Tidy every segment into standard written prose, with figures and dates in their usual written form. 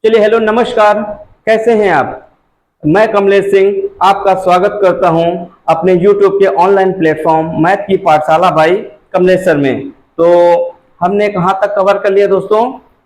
चलिए, हेलो नमस्कार, कैसे हैं आप। मैं कमलेश सिंह आपका स्वागत करता हूं अपने YouTube के ऑनलाइन प्लेटफॉर्म मैथ की पाठशाला भाई कमलेश सर में। तो हमने कहां तक कवर कर लिया दोस्तों,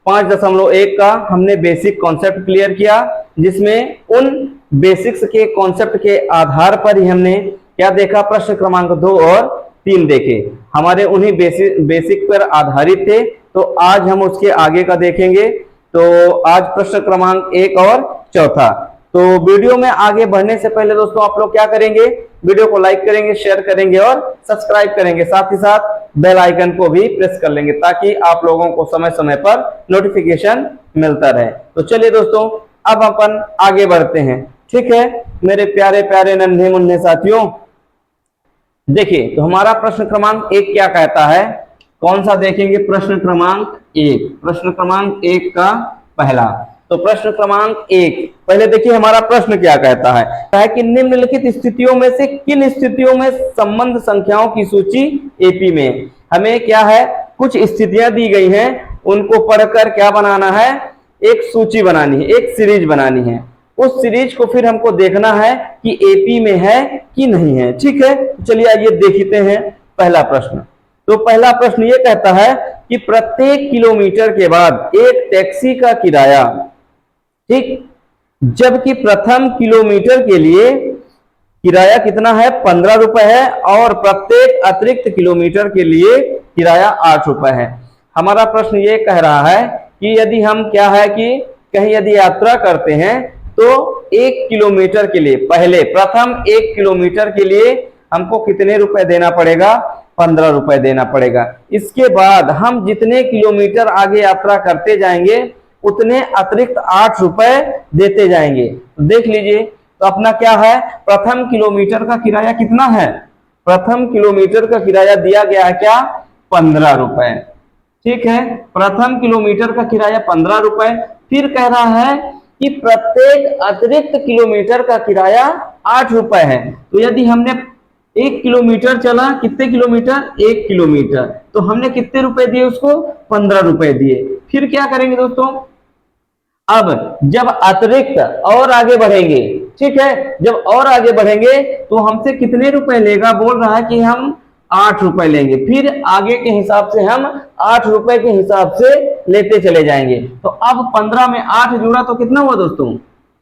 5.1 का हमने बेसिक कॉन्सेप्ट क्लियर किया, जिसमें उन बेसिक्स के कॉन्सेप्ट के आधार पर ही हमने क्या देखा, प्रश्न क्रमांक 2 और 3 देखे। हमारे उन्हीं बेसिक पर आधारित थे। तो आज हम उसके आगे का देखेंगे। तो आज प्रश्न क्रमांक 1 और चौथा। तो वीडियो में आगे बढ़ने से पहले दोस्तों आप लोग क्या करेंगे, वीडियो को लाइक करेंगे, शेयर करेंगे और सब्सक्राइब करेंगे, साथ ही साथ बेल आइकन को भी प्रेस कर लेंगे ताकि आप लोगों को समय समय पर नोटिफिकेशन मिलता रहे। तो चलिए दोस्तों, अब अपन आगे बढ़ते हैं। ठीक है मेरे प्यारे प्यारे नन्हे मुन्ने साथियों, देखिए तो हमारा प्रश्न क्रमांक 1 क्या कहता है, कौन सा देखेंगे, प्रश्न क्रमांक 1। प्रश्न क्रमांक 1 का पहला, तो प्रश्न क्रमांक 1 पहले देखिए हमारा प्रश्न क्या कहता है कि निम्नलिखित स्थितियों में से किन स्थितियों में संबंध संख्याओं की सूची एपी में। हमें क्या है, कुछ स्थितियां दी गई हैं, उनको पढ़कर क्या बनाना है, एक सूची बनानी है, एक सीरीज बनानी है। उस सीरीज को फिर हमको देखना है कि एपी में है कि नहीं है। ठीक है, चलिए आइए देखते हैं पहला प्रश्न। तो पहला प्रश्न ये कहता है कि प्रत्येक किलोमीटर के बाद एक टैक्सी का किराया, ठीक, जबकि प्रथम किलोमीटर के लिए किराया कितना है, 15 रुपए है, और प्रत्येक अतिरिक्त किलोमीटर के लिए किराया 8 रुपए है। हमारा प्रश्न ये कह रहा है कि यदि हम क्या है कि कहीं यदि यात्रा करते हैं तो 1 किलोमीटर के लिए, पहले प्रथम 1 किलोमीटर के लिए हमको कितने रुपए देना पड़ेगा, 15 रुपए देना पड़ेगा। इसके बाद हम जितने किलोमीटर आगे यात्रा करते जाएंगे उतने अतिरिक्त 8 रुपए देते जाएंगे। तो देख लीजिए, तो अपना क्या है, प्रथम किलोमीटर का किराया कितना है, प्रथम किलोमीटर का किराया दिया गया है क्या, 15 रुपए। ठीक है, प्रथम किलोमीटर का किराया 15 रुपए। फिर कह रहा है कि प्रत्येक अतिरिक्त किलोमीटर का किराया 8 रुपए है। तो यदि हमने 1 किलोमीटर चला, कितने किलोमीटर, 1 किलोमीटर, तो हमने कितने रुपए दिए उसको, 15 रुपए दिए। फिर क्या करेंगे दोस्तों, अब जब अतिरिक्त और आगे बढ़ेंगे, ठीक है, जब और आगे बढ़ेंगे तो हमसे कितने रुपए लेगा, बोल रहा है कि हम 8 रुपए लेंगे। फिर आगे के हिसाब से हम 8 रुपए के हिसाब से लेते चले जाएंगे। तो अब 15 में 8 जुड़ा तो कितना हुआ दोस्तों,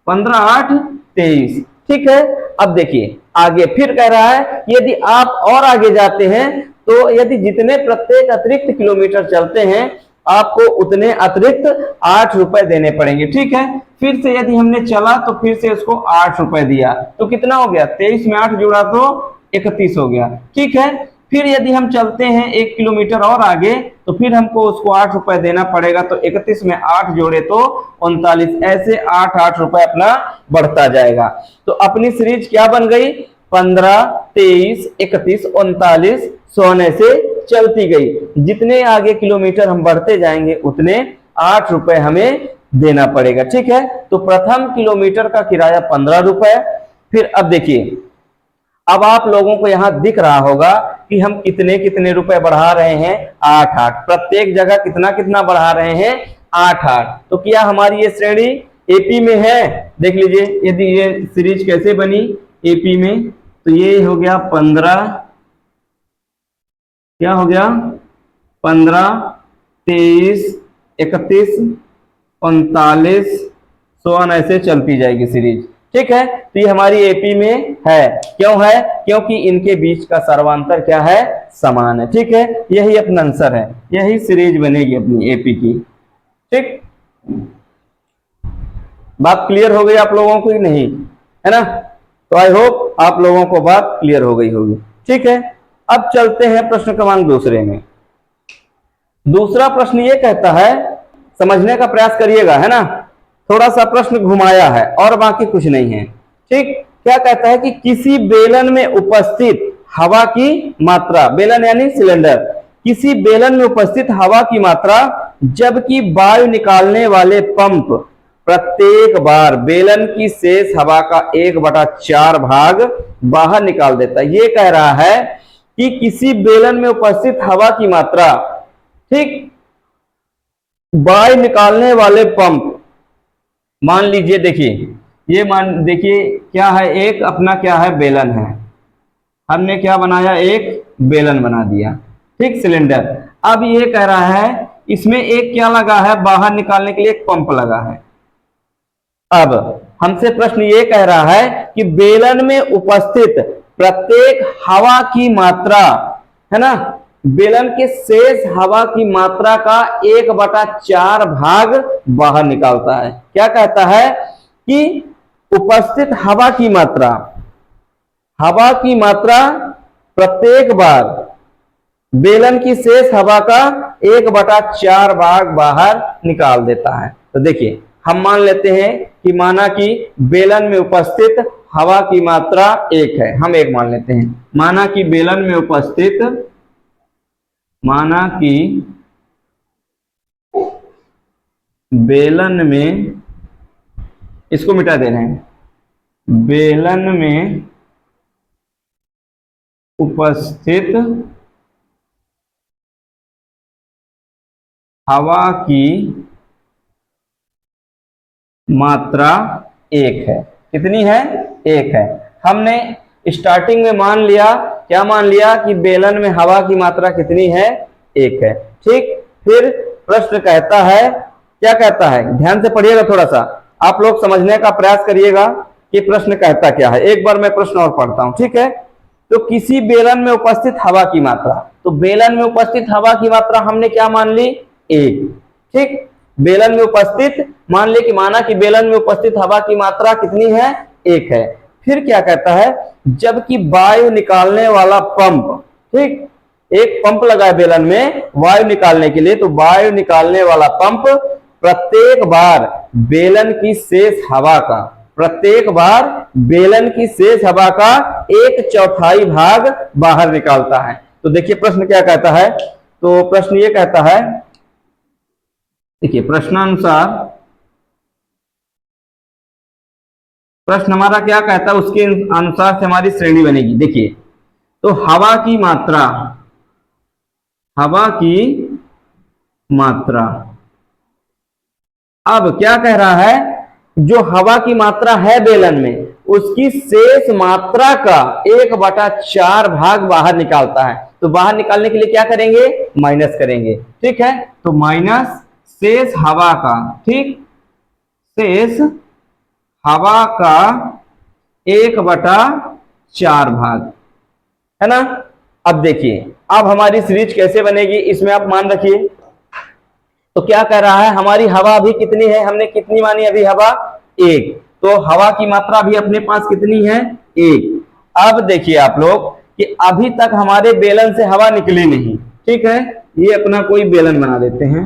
15 8 23। ठीक है, अब देखिए आगे फिर कह रहा है यदि आप और आगे जाते हैं तो यदि जितने प्रत्येक अतिरिक्त किलोमीटर चलते हैं आपको उतने अतिरिक्त 8 रुपए देने पड़ेंगे। ठीक है, फिर से यदि हमने चला तो फिर से उसको 8 रुपए दिया, तो कितना हो गया, 23 में 8 जुड़ा तो 31 हो गया। ठीक है, फिर यदि हम चलते हैं 1 किलोमीटर और आगे तो फिर हमको उसको 8 रुपए देना पड़ेगा, तो 31 में 8 जोड़े तो 39, ऐसे 8 रुपए अपना बढ़ता जाएगा। तो अपनी सीरीज क्या बन गई, 15 23 31 39 सोने से चलती गई। जितने आगे किलोमीटर हम बढ़ते जाएंगे उतने 8 रुपए हमें देना पड़ेगा। ठीक है, तो प्रथम किलोमीटर का किराया 15 रुपए। फिर अब देखिए, अब आप लोगों को यहां दिख रहा होगा कि हम कितने कितने रुपए बढ़ा रहे हैं, 8 प्रत्येक जगह कितना कितना बढ़ा रहे हैं, 8। तो क्या हमारी ये श्रेणी एपी में है, देख लीजिए यदि ये सीरीज कैसे बनी एपी में, तो ये हो गया 15, क्या हो गया, 15 23 31 39 सोन ऐसे चलती जाएगी सीरीज। ठीक है, तो ये हमारी एपी में है, क्यों है, क्योंकि इनके बीच का सर्वांतर क्या है, समान है। ठीक है, यही अपना आंसर है, यही सीरीज बनेगी अपनी एपी की। ठीक, बात क्लियर हो गई आप लोगों को ही नहीं, है ना। तो आई होप आप लोगों को बात क्लियर हो गई होगी। ठीक है, अब चलते हैं प्रश्न क्रमांक दूसरे में। दूसरा प्रश्न ये कहता है, समझने का प्रयास करिएगा, है ना, थोड़ा सा प्रश्न घुमाया है और बाकी कुछ नहीं है। ठीक, क्या कहता है कि किसी बेलन में उपस्थित हवा की मात्रा, बेलन यानी सिलेंडर, किसी बेलन में उपस्थित हवा की मात्रा जबकि वायु निकालने वाले पंप प्रत्येक बार बेलन की शेष हवा का 1/4 भाग बाहर निकाल देता है। ये कह रहा है कि किसी बेलन में उपस्थित हवा की मात्रा, ठीक, वायु निकालने वाले पंप मान लीजिए, देखिए ये मान देखिए क्या है, एक अपना क्या है, बेलन है। हमने क्या बनाया, एक बेलन बना दिया, ठीक, सिलेंडर। अब ये कह रहा है इसमें एक क्या लगा है, बाहर निकालने के लिए एक पंप लगा है। अब हमसे प्रश्न ये कह रहा है कि बेलन में उपस्थित प्रत्येक हवा की मात्रा, है ना, बेलन के शेष हवा की मात्रा का 1/4 भाग बाहर निकालता है। क्या कहता है कि उपस्थित हवा की मात्रा, हवा की मात्रा प्रत्येक बार बेलन की शेष हवा का 1/4 भाग बाहर निकाल देता है। तो देखिए हम मान लेते हैं कि माना कि बेलन में उपस्थित हवा की मात्रा 1 है, हम 1 मान लेते हैं। माना कि बेलन में उपस्थित, माना कि बेलन में, इसको मिटा दे रहे हैं, बेलन में उपस्थित हवा की मात्रा 1 है। कितनी है, 1 है। हमने स्टार्टिंग में मान लिया, क्या मान लिया कि बेलन में हवा की मात्रा कितनी है, 1 है, ठीक। फिर प्रश्न कहता है, क्या कहता है, ध्यान से पढ़िएगा, थोड़ा सा आप लोग समझने का प्रयास करिएगा कि प्रश्न कहता क्या है। एक बार मैं प्रश्न और पढ़ता हूं, ठीक है। तो किसी बेलन में उपस्थित हवा की मात्रा, तो बेलन में उपस्थित हवा की मात्रा हमने क्या मान ली, 1, ठीक। बेलन में उपस्थित मान ले कि माना कि बेलन में उपस्थित हवा की मात्रा कितनी है, 1 है। फिर क्या कहता है, जबकि वायु निकालने वाला पंप, ठीक, एक पंप लगा है बेलन में वायु निकालने के लिए, तो वायु निकालने वाला पंप प्रत्येक बार बेलन की शेष हवा का, प्रत्येक बार बेलन की शेष हवा का 1/4 भाग बाहर निकालता है। तो देखिए प्रश्न क्या कहता है, तो प्रश्न ये कहता है, देखिए प्रश्नानुसार, प्रश्न हमारा क्या कहता है उसके अनुसार से हमारी श्रेणी बनेगी। देखिए तो हवा की मात्रा, हवा की मात्रा, अब क्या कह रहा है, जो हवा की मात्रा है बेलन में उसकी शेष मात्रा का 1/4 भाग बाहर निकालता है। तो बाहर निकालने के लिए क्या करेंगे, माइनस करेंगे, ठीक है। तो माइनस शेष हवा का, ठीक, शेष हवा का 1/4 भाग, है ना। अब देखिए अब हमारी सीरीज कैसे बनेगी, इसमें आप मान रखिए। तो क्या कह रहा है, हमारी हवा अभी कितनी है, हमने कितनी मानी अभी, हवा 1, तो हवा की मात्रा भी अपने पास कितनी है, 1। अब देखिए आप लोग कि अभी तक हमारे बेलन से हवा निकली नहीं, ठीक है। ये अपना कोई बेलन बना देते हैं,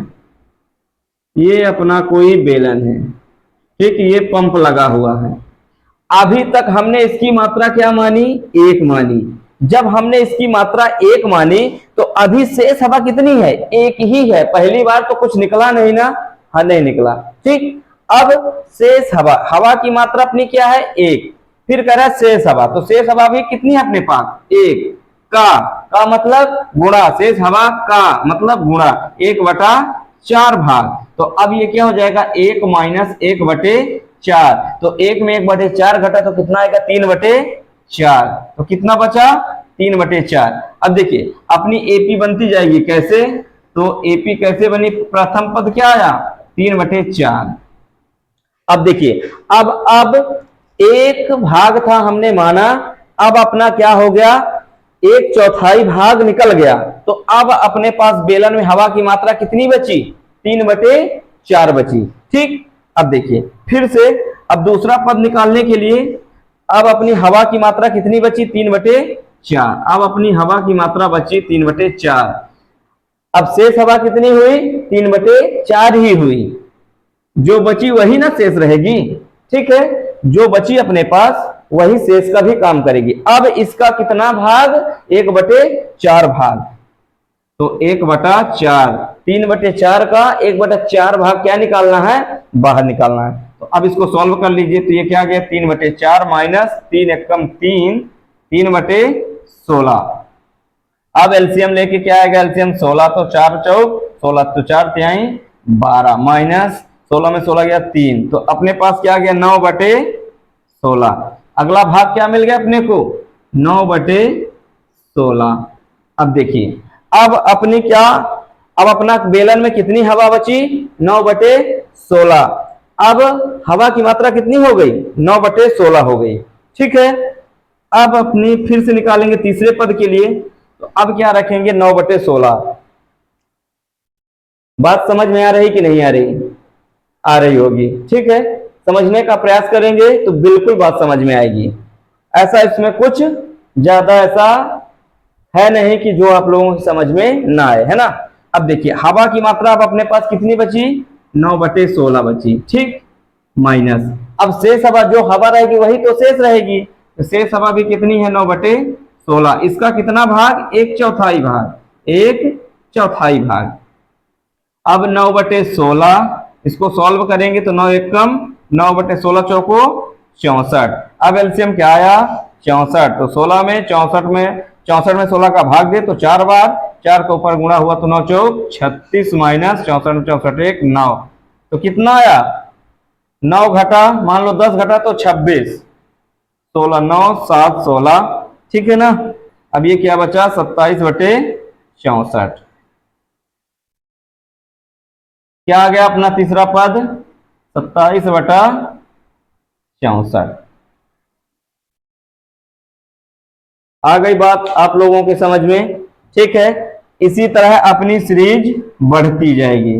ये अपना कोई बेलन है, ठीक, ये पंप लगा हुआ है। अभी तक हमने इसकी मात्रा क्या मानी, 1 मानी। जब हमने इसकी मात्रा 1 मानी तो अभी शेष हवा कितनी है, 1 ही है। पहली बार तो कुछ निकला नहीं ना, हाँ नहीं निकला, ठीक। अब शेष हवा, हवा की मात्रा अपनी क्या है, 1, फिर कह रहा है शेष हवा, तो शेष हवा भी कितनी है अपने पास, 1 का मतलब गुणा, शेष हवा का मतलब गुणा 1/4 भाग। तो अब ये क्या हो जाएगा, 1 - 1/4, तो 1 में 1/4 घटा तो कितना आएगा, 3/4, तो कितना बचा, 3/4। अब देखिए अपनी एपी बनती जाएगी कैसे, तो एपी कैसे बनी, प्रथम पद क्या आया, 3/4। अब देखिए अब 1 भाग था हमने माना, अब अपना क्या हो गया, 1/4 भाग निकल गया। तो अब अपने पास बेलन में हवा की मात्रा कितनी बची, 3/4 बची, ठीक। अब देखिए फिर से, अब दूसरा पद निकालने के लिए अब अपनी हवा की मात्रा कितनी बची, 3/4। अब अपनी हवा की मात्रा बची 3/4। अब शेष हवा कितनी हुई, 3/4 ही हुई, जो बची वही ना शेष रहेगी, ठीक है। जो बची अपने पास वही शेष का भी काम करेगी। अब इसका कितना भाग, 1/4 भाग, तो 1/4, 3/4 का 1/4 भाग क्या निकालना है, बाहर निकालना है। तो अब इसको सॉल्व कर लीजिए, तो ये क्या गया, 3/4 माइनस 3 एकम 3, 3/16। अब एलसीएम लेके क्या आएगा, एलसीएम 16 तो 4 चौक 16 तो 4 तिहाई 12 माइनस 16 में 16 गया 3, तो अपने पास क्या आ गया 9/16। अगला भाग क्या मिल गया अपने को 9/16। अब देखिए, अब अपनी क्या, अब अपना बेलन में कितनी हवा बची 9/16। अब हवा की मात्रा कितनी हो गई 9/16 हो गई। ठीक है, अब अपनी फिर से निकालेंगे तीसरे पद के लिए, तो अब क्या रखेंगे 9/16। बात समझ में आ रही कि नहीं आ रही? आ रही होगी। ठीक है, समझने का प्रयास करेंगे तो बिल्कुल बात समझ में आएगी। ऐसा इसमें कुछ ज्यादा ऐसा है नहीं कि जो आप लोगों की समझ में ना आए, है ना। अब देखिए हवा की मात्रा अब अपने पास कितनी बची 9/16 बची। ठीक, माइनस, अब शेष हवा जो हवा रहेगी वही तो शेष रहेगी, तो शेष हवा भी कितनी है 9/16। इसका कितना भाग 1/4 भाग, 1/4 भाग। अब 9/16 इसको सॉल्व करेंगे तो 9 एकम 9/16 चौको 64। अब एलसीएम क्या आया 64, तो 16 में 64 में 16 का भाग दे तो 4 बार, 4 के ऊपर गुणा हुआ तो 9 चौक 36 माइनस 64 में 64 1 9, तो कितना आया 9 घटा, मान लो 10 घटा तो 26, 16 9 7 16। ठीक है ना। अब ये क्या बचा 27/64। क्या आ गया अपना तीसरा पद 27/64। आ गई बात आप लोगों के समझ में? ठीक है, इसी तरह अपनी सीरीज बढ़ती जाएगी।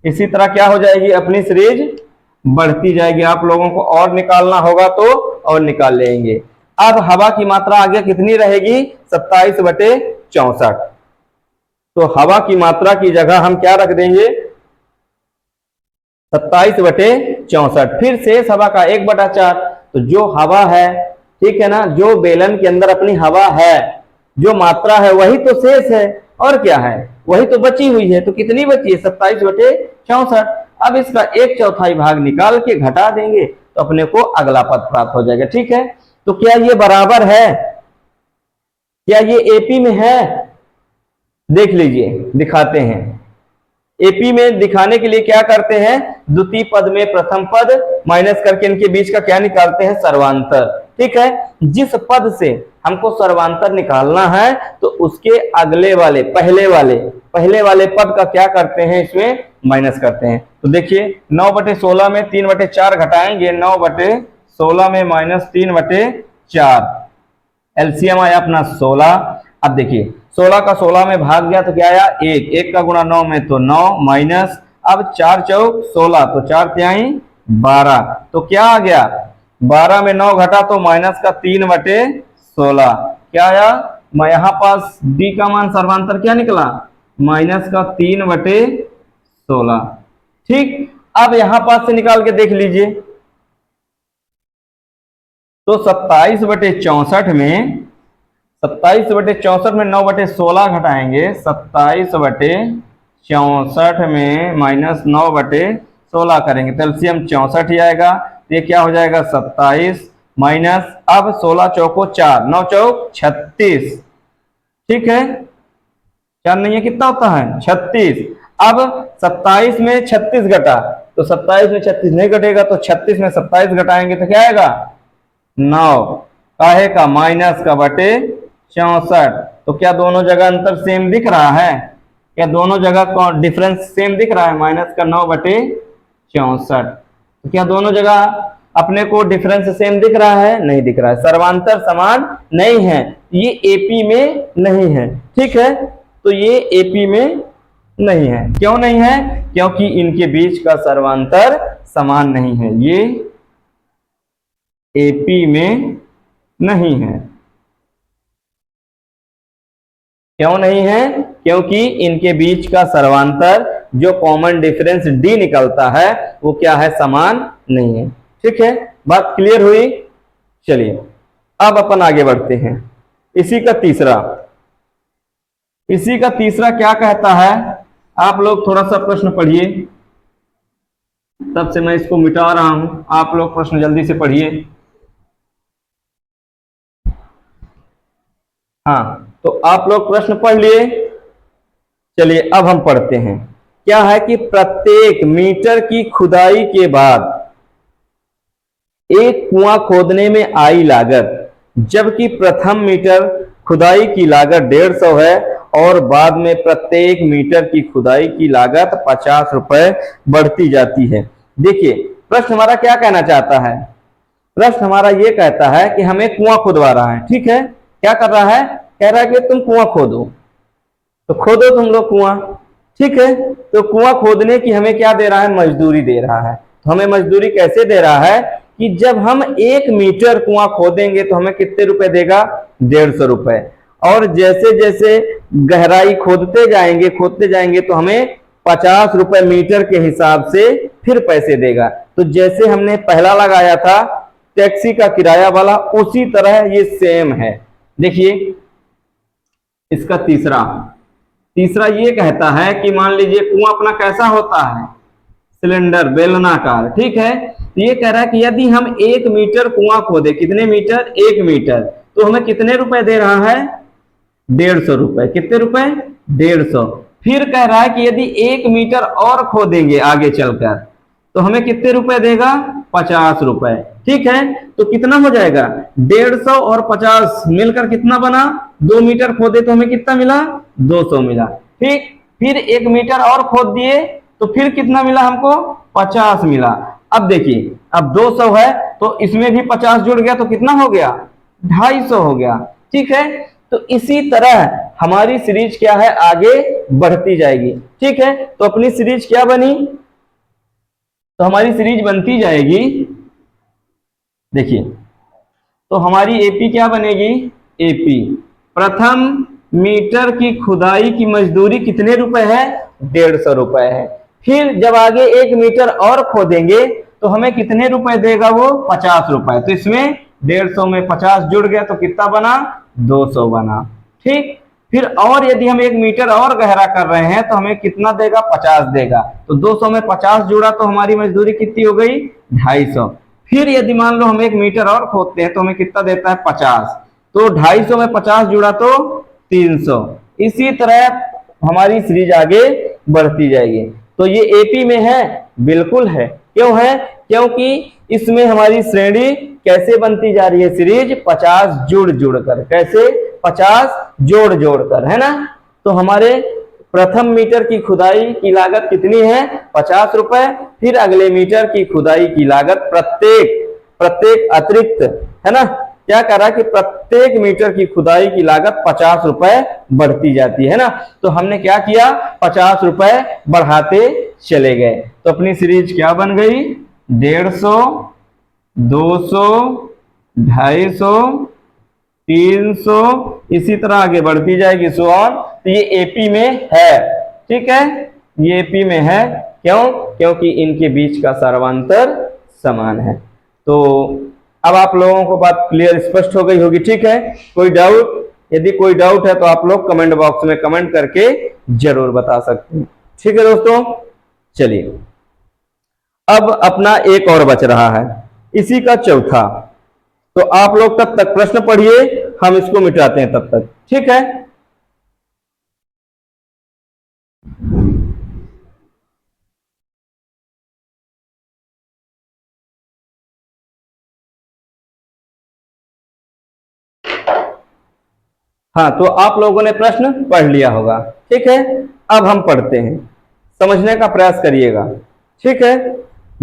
इसी तरह क्या हो जाएगी अपनी सीरीज बढ़ती जाएगी। आप लोगों को और निकालना होगा तो और निकाल लेंगे। अब हवा की मात्रा आगे कितनी रहेगी 27/64, तो हवा की मात्रा की जगह हम क्या रख देंगे 27/64। फिर शेष हवा का 1/4, तो जो हवा है, ठीक है ना, जो बेलन के अंदर अपनी हवा है, जो मात्रा है वही तो शेष है, और क्या है वही तो बची हुई है। तो कितनी बची है 27/64। अब इसका 1/4 भाग निकाल के घटा देंगे तो अपने को अगला पद प्राप्त हो जाएगा। ठीक है, तो क्या ये बराबर है, क्या ये एपी में है? देख लीजिए, दिखाते हैं। एपी में दिखाने के लिए क्या करते हैं, द्वितीय पद में प्रथम पद माइनस करके इनके बीच का क्या निकालते हैं सर्वांतर। ठीक है, जिस पद से हमको सर्वांतर निकालना है तो उसके अगले वाले पहले वाले पद का क्या करते हैं इसमें माइनस करते हैं। तो देखिए 9/16 में 3/4 घटाएंगे, 9/16 में माइनस 3/4, एलसीएम आया अपना 16। अब देखिए 16 का 16 में भाग गया तो क्या आया 1, 1 का गुणा 9 में तो 9 माइनस, अब 4 चौक 16 तो 4 तिहाई 12, तो क्या आ गया 12 में 9 घटा तो माइनस का 3/16। क्या आया, मैं यहाँ पास डी का मान सर्वांतर क्या निकला माइनस का 3/16। ठीक, अब यहाँ पास से निकाल के देख लीजिए, तो 27/64 में 9/16 घटाएंगे, 27/64 में माइनस 9/16 करेंगे तो एलसीएम 64 ही आएगा। ये क्या हो जाएगा 27 माइनस, अब 16 चौको 4, 9 चौक 36। ठीक है, 4 नहीं है कितना होता है 36। अब 27 में 36 घटा तो 27 में 36 नहीं घटेगा, तो 36 में 27 घटाएंगे तो क्या आएगा 9, काहे का माइनस का बटे 64। तो क्या दोनों जगह अंतर सेम दिख रहा है, क्या दोनों जगह डिफरेंस सेम दिख रहा है माइनस का 9/64। तो क्या दोनों जगह अपने को डिफरेंस सेम दिख रहा है? नहीं दिख रहा है, सर्वांतर समान नहीं है, ये एपी में नहीं है। ठीक है, तो ये एपी में नहीं है। क्यों नहीं है? क्योंकि इनके बीच का सर्वांतर समान नहीं है, ये एपी में नहीं है। क्यों नहीं है? क्योंकि इनके बीच का सर्वांतर जो कॉमन डिफरेंस डी निकलता है वो क्या है समान नहीं है। ठीक है, बात क्लियर हुई? चलिए अब अपन आगे बढ़ते हैं। इसी का तीसरा क्या कहता है, आप लोग थोड़ा सा प्रश्न पढ़िए, तब से मैं इसको मिटा रहा हूं, आप लोग प्रश्न जल्दी से पढ़िए। हाँ, तो आप लोग प्रश्न पढ़ लिए। चलिए अब हम पढ़ते हैं क्या है कि प्रत्येक मीटर की खुदाई के बाद एक कुआं खोदने में आई लागत, जबकि प्रथम मीटर खुदाई की लागत 150 है और बाद में प्रत्येक मीटर की खुदाई की लागत 50 रुपए बढ़ती जाती है। देखिए प्रश्न हमारा क्या कहना चाहता है, प्रश्न हमारा ये कहता है कि हमें कुआं खुदवा रहा है, ठीक है, क्या कर रहा है, कह रहा है कि तुम कुआं खोदो, तो खोदो तुम लोग कुआं, ठीक है। तो कुआं खोदने की हमें क्या दे रहा है, मजदूरी दे रहा है। तो हमें मजदूरी कैसे दे रहा है कि जब हम 1 मीटर कुआं खोदेंगे तो हमें कितने रुपए देगा, 150 रुपए, और जैसे जैसे गहराई खोदते जाएंगे तो हमें 50 रुपए मीटर के हिसाब से फिर पैसे देगा। तो जैसे हमने पहला लगाया था टैक्सी का किराया वाला, उसी तरह ये सेम है। देखिए इसका तीसरा ये कहता है कि मान लीजिए कुआं अपना कैसा होता है, सिलेंडर बेलनाकार, ठीक है। तो ये कह रहा है कि यदि हम 1 मीटर कुआं खोदे, कितने मीटर, 1 मीटर, तो हमें कितने रुपए दे रहा है, 150 रुपए। कितने रुपए, 150। फिर कह रहा है कि यदि 1 मीटर और खोदेंगे आगे चलकर तो हमें कितने रुपए देगा, 50 रुपए, ठीक है। तो कितना हो जाएगा, 150 और 50 मिलकर कितना बना, 2 मीटर खोदे तो हमें कितना मिला, 200 मिला, ठीक। फिर 1 मीटर और खोद दिए तो फिर कितना मिला हमको, 50 मिला। अब देखिए अब 200 है तो इसमें भी 50 जुड़ गया तो कितना हो गया, 250 हो गया, ठीक है। तो इसी तरह हमारी सीरीज क्या है, आगे बढ़ती जाएगी, ठीक है। तो अपनी सीरीज क्या बनी, तो हमारी सीरीज बनती जाएगी, देखिए तो हमारी एपी क्या बनेगी, एपी प्रथम मीटर की खुदाई की मजदूरी कितने रुपए है, 150 रुपए है। फिर जब आगे 1 मीटर और खोदेंगे तो हमें कितने रुपए देगा वो, 50 रुपए। तो इसमें 150 में 50 जुड़ गया तो कितना बना, 200 बना, ठीक। फिर और यदि हम 1 मीटर और गहरा कर रहे हैं तो हमें कितना देगा, 50 देगा। तो 200 में 50 जुड़ा तो हमारी मजदूरी कितनी हो गई, 250। फिर यदि मान लो हम 1 मीटर और खोदते हैं तो हमें कितना देता है, 50। तो 250 में 50 जुड़ा तो 300। इसी तरह हमारी सीरीज आगे बढ़ती जाएगी। तो ये एपी में है, बिल्कुल है। क्यों है, क्योंकि इसमें हमारी श्रेणी कैसे बनती जा रही है, सीरीज 50 जुड़ जुड़ कर, कैसे 50 जोड़ जोड़ कर, है ना। तो हमारे प्रथम मीटर की खुदाई की लागत कितनी है, 50 रुपए। फिर अगले मीटर की खुदाई की लागत प्रत्येक अतिरिक्त, है ना, क्या कर रहा है कि प्रत्येक मीटर की खुदाई की लागत 50 रुपए बढ़ती जाती है ना। तो हमने क्या किया, 50 रुपए बढ़ाते चले गए। तो अपनी सीरीज क्या बन गई, 150, 200, 250, 300, इसी तरह आगे बढ़ती जाएगी सो ऑन। तो ये एपी में है, ठीक है, ये एपी में है। क्यों, क्योंकि इनके बीच का सर्वांतर समान है। तो अब आप लोगों को बात क्लियर, स्पष्ट हो गई होगी, ठीक है। कोई डाउट, यदि कोई डाउट है तो आप लोग कमेंट बॉक्स में कमेंट करके जरूर बता सकते हैं, ठीक है दोस्तों। चलिए अब अपना एक और बच रहा है, इसी का चौथा। तो आप लोग तब तक प्रश्न पढ़िए, हम इसको मिटाते हैं तब तक, ठीक है। हाँ, तो आप लोगों ने प्रश्न पढ़ लिया होगा, ठीक है। अब हम पढ़ते हैं, समझने का प्रयास करिएगा, ठीक है।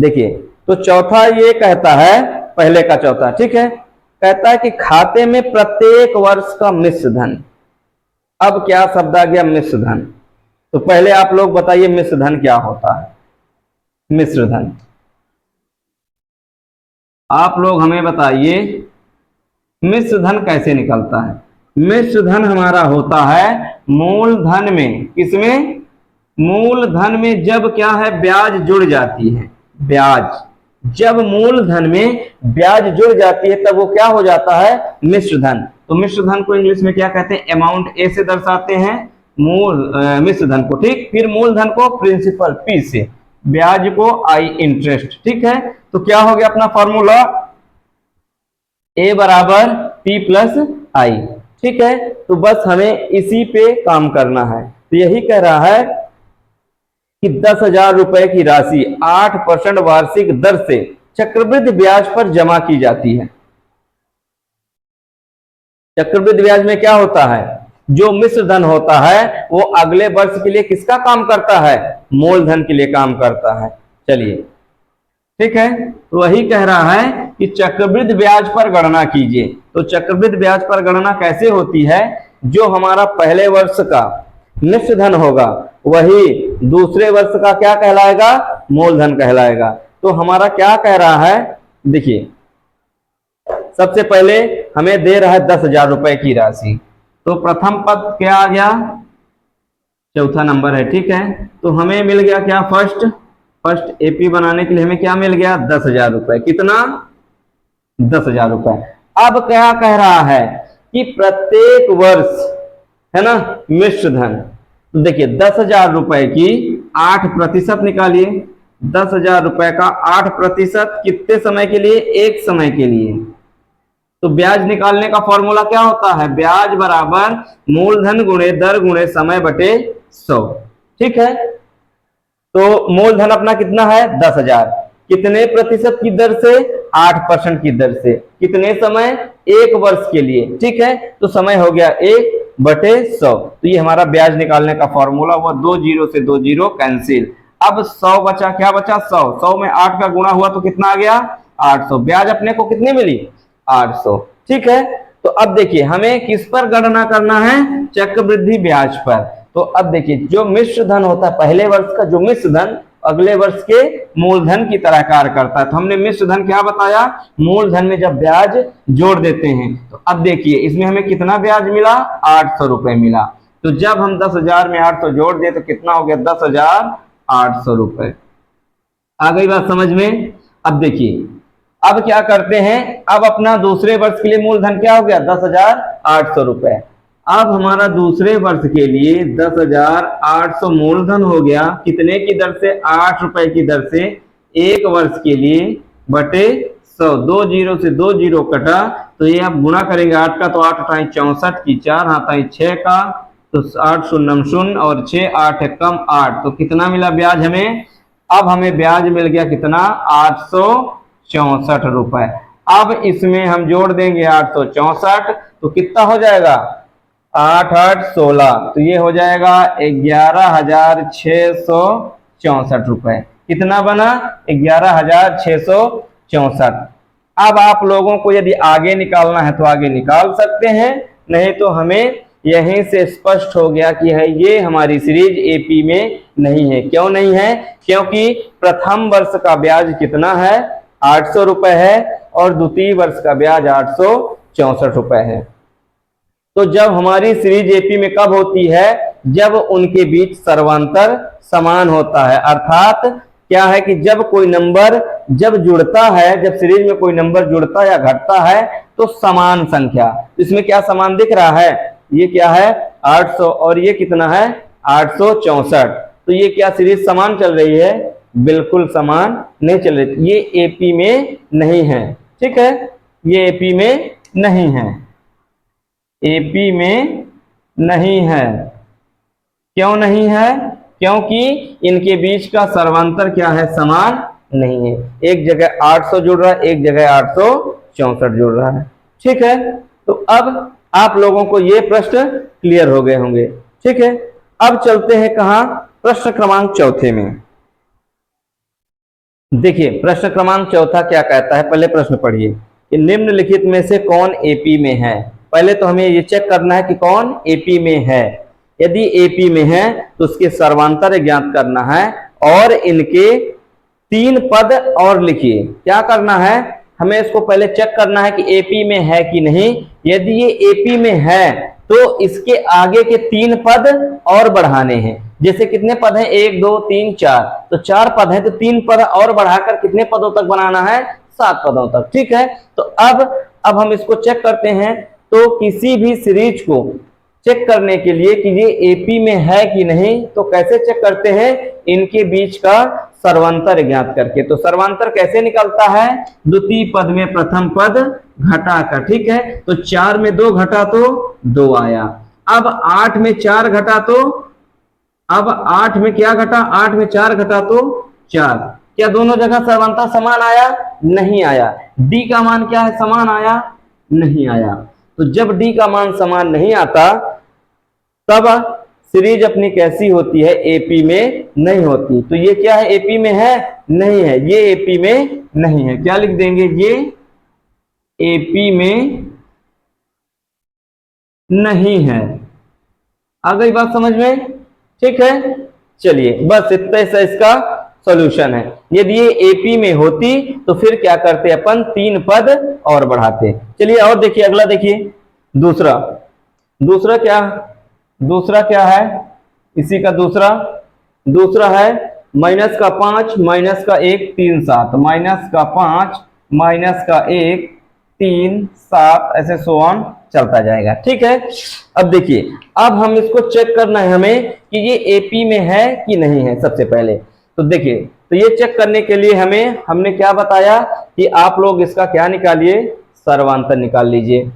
देखिए तो चौथा ये कहता है, पहले का चौथा, ठीक है, कहता है कि खाते में प्रत्येक वर्ष का मिश्र धन। अब क्या शब्द आ गया, मिश्र धन। तो पहले आप लोग बताइए मिश्र धन क्या होता है, मिश्र धन आप लोग हमें बताइए, मिश्र धन कैसे निकलता है। मिश्र धन हमारा होता है मूलधन में, किसमें, मूलधन में जब क्या है, ब्याज जुड़ जाती है, ब्याज, जब मूलधन में ब्याज जुड़ जाती है तब वो क्या हो जाता है, मिश्र धन। तो मिश्र धन को इंग्लिश में क्या कहते हैं, अमाउंट ए से दर्शाते हैं मिश्र धन को, ठीक। फिर मूलधन को प्रिंसिपल पी से, ब्याज को आई इंटरेस्ट, ठीक है। तो क्या हो गया अपना फॉर्मूला, ए बराबर पी प्लस आई, ठीक है। तो बस हमें इसी पे काम करना है। तो यही कह रहा है कि 10,000 रुपए की राशि 8% वार्षिक दर से चक्रवृद्धि ब्याज पर जमा की जाती है। चक्रवृद्धि ब्याज में क्या होता है, जो मिश्र धन होता है वो अगले वर्ष के लिए किसका काम करता है, मूलधन के लिए काम करता है। चलिए ठीक है, तो वही कह रहा है कि चक्रवृद्धि ब्याज पर गणना कीजिए। तो चक्रवृद्धि ब्याज पर गणना कैसे होती है, जो हमारा पहले वर्ष का मिश्र धन होगा वही दूसरे वर्ष का क्या कहलाएगा, मूलधन कहलाएगा। तो हमारा क्या कह रहा है, देखिए सबसे पहले हमें दे रहा है 10,000 रुपए की राशि, तो प्रथम पद क्या आ गया, चौथा नंबर है, ठीक है। तो हमें मिल गया क्या, फर्स्ट एपी बनाने के लिए हमें क्या मिल गया, 10,000 रुपए। कितना, 10,000 रुपए। अब क्या कह रहा है कि प्रत्येक वर्ष है ना मिश्र धन, तो देखिए 10,000 रुपए की 8% निकालिए। 10,000 रुपए का 8% कितने समय के लिए, एक समय के लिए। तो ब्याज निकालने का फॉर्मूला क्या होता है, ब्याज बराबर मूलधन गुणे दर गुणे समय बटे 100, ठीक है। तो मूलधन अपना कितना है, 10,000, कितने प्रतिशत की दर से, 8% की दर से, कितने समय, एक वर्ष के लिए, ठीक है। तो समय हो गया 1/100। तो ये हमारा ब्याज निकालने का फॉर्मूला हुआ, 2 जीरो से 2 जीरो कैंसिल। अब 100 बचा, क्या बचा, 100 में 8 का गुणा हुआ तो कितना आ गया, 800। ब्याज अपने को कितनी मिली, 800, ठीक है। तो अब देखिए हमें किस पर गणना करना है, चक्रवृद्धि ब्याज पर। तो अब देखिए जो मिश्र धन होता है, पहले वर्ष का जो मिश्र धन अगले वर्ष के मूलधन की तरह कार्य करता है। तो हमने मिश्र धन क्या बताया, मूलधन में जब ब्याज जोड़ देते हैं। तो अब देखिए इसमें हमें कितना ब्याज मिला, 800 रुपए मिला। तो जब हम 10,000 में 800 जोड़ दें तो कितना हो गया, 10,800 रुपए। आ गई बात समझ में। अब देखिए अब क्या करते हैं, अब अपना दूसरे वर्ष के लिए मूलधन क्या हो गया, 10,800 रुपए। अब हमारा दूसरे वर्ष के लिए 10,800 मूलधन हो गया, कितने की दर से, 8 रुपए की दर से, एक वर्ष के लिए बटे 100। 2 जीरो से 2 जीरो कटा, तो ये आप गुणा करेंगे 8 का, तो 8 अठाई 64 की 4 हाथाई 6 का, तो 8 शून्य 0 और 6 8 है कम 8, तो कितना मिला ब्याज हमें, अब हमें ब्याज मिल गया कितना, 864 रुपए। अब इसमें हम जोड़ देंगे 864, तो कितना हो जाएगा, 8 8 16, तो ये हो जाएगा 11,664 रुपए। कितना बना, 11,664। अब आप लोगों को यदि आगे निकालना है तो आगे निकाल सकते हैं, नहीं तो हमें यहीं से स्पष्ट हो गया कि है ये हमारी सीरीज एपी में नहीं है। क्यों नहीं है, क्योंकि प्रथम वर्ष का ब्याज कितना है, 800 रुपए है, और द्वितीय वर्ष का ब्याज 864 रुपए है। तो जब हमारी सीरीज एपी में कब होती है, जब उनके बीच सर्वांतर समान होता है। अर्थात क्या है कि जब कोई नंबर जब जुड़ता है, जब सीरीज में कोई नंबर जुड़ता या घटता है तो समान संख्या, इसमें क्या समान दिख रहा है, ये क्या है 800 और ये कितना है 864। तो ये क्या सीरीज समान चल रही है, बिल्कुल समान नहीं चल रही, ये एपी में नहीं है, ठीक है, ये एपी में नहीं है, एपी में नहीं है। क्यों नहीं है, क्योंकि इनके बीच का सर्वांतर क्या है, समान नहीं है। एक जगह 800 जुड़ रहा है, एक जगह 864 जुड़ रहा है, ठीक है। तो अब आप लोगों को ये प्रश्न क्लियर हो गए होंगे, ठीक है। अब चलते हैं कहां, प्रश्न क्रमांक चौथे में। देखिए प्रश्न क्रमांक चौथा क्या कहता है, पहले प्रश्न पढ़िए कि निम्नलिखित में से कौन एपी में है। पहले तो हमें ये चेक करना है कि कौन एपी में है। यदि एपी में है तो उसके सर्वांतर ज्ञात करना है और इनके 3 पद और लिखिए। क्या करना है, हमें इसको पहले चेक करना है कि एपी में है कि नहीं। यदि ये एपी में है तो इसके आगे के 3 पद और बढ़ाने हैं। जैसे कितने पद हैं, 1 2 3 4, तो 4 पद हैं, तो 3 पद और बढ़ाकर कितने पदों तक बनाना है, 7 पदों तक, ठीक है। तो अब हम इसको चेक करते हैं। तो किसी भी सीरीज को चेक करने के लिए कि ये एपी में है कि नहीं, तो कैसे चेक करते हैं, इनके बीच का सर्वांतर ज्ञात करके। तो सर्वांतर कैसे निकलता है, द्वितीय पद में प्रथम पद घटाकर, ठीक है। तो 4 में 2 घटा तो 2 आया। अब 8 में 4 घटा तो अब 8 में क्या घटा, 8 में 4 घटा तो 4। क्या दोनों जगह समानता समान आया? नहीं आया। डी का मान क्या है, समान आया? नहीं आया। तो जब डी का मान समान नहीं आता तब सीरीज अपनी कैसी होती है, एपी में नहीं होती। तो ये क्या है, एपी में है? नहीं है, ये एपी में नहीं है। क्या लिख देंगे, ये एपी में नहीं है। आ गई बात समझ में? ठीक है, चलिए बस इतना सा इसका सॉल्यूशन है। यदि ये एपी में होती तो फिर क्या करते, अपन 3 पद और बढ़ाते। चलिए और देखिए, अगला देखिए, दूसरा। दूसरा क्या, दूसरा क्या है इसी का दूसरा, दूसरा है -5 -1 3 7, -5 -1 3 7, ऐसे सो ऑन चलता जाएगा। ठीक है, अब देखिए, अब हम इसको चेक करना है हमें कि ये एपी में है कि नहीं है। सबसे पहले तो देखिए, तो ये चेक करने के लिए हमने क्या बताया कि आप लोग इसका क्या निकालिए, सर्वांतर निकाल लीजिए।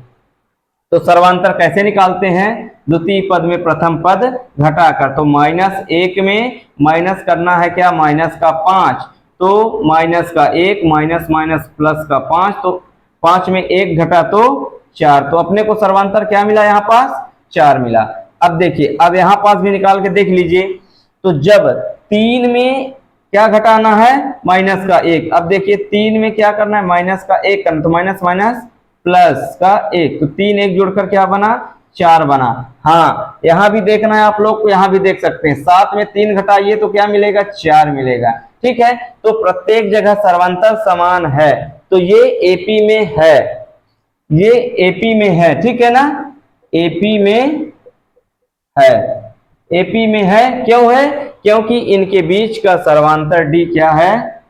तो सर्वांतर कैसे निकालते हैं, द्वितीय पद में प्रथम पद घटाकर। तो -1 में माइनस करना है क्या, -5, तो -1 माइनस प्लस का 5, तो 5 में 1 घटा तो 4। तो अपने को सर्वांतर क्या मिला, यहाँ पास 4 मिला। अब देखिए, अब यहाँ पास भी निकाल के देख लीजिए। तो जब 3 में क्या घटाना है, -1। अब देखिए 3 में क्या करना है, -1 करना, तो माइनस माइनस प्लस का 1, तो 3 1 जोड़कर क्या बना, 4 बना। हाँ, यहां भी देखना है आप लोग को, यहां भी देख सकते हैं, 7 में 3 घटाइए तो क्या मिलेगा, 4 मिलेगा। ठीक है, तो प्रत्येक जगह सर्वांतर समान है, तो ये एपी में है, ये एपी में है। ठीक है ना, एपी में है, एपी में है। क्यों है, क्योंकि इनके बीच का सर्वांतर डी क्या है,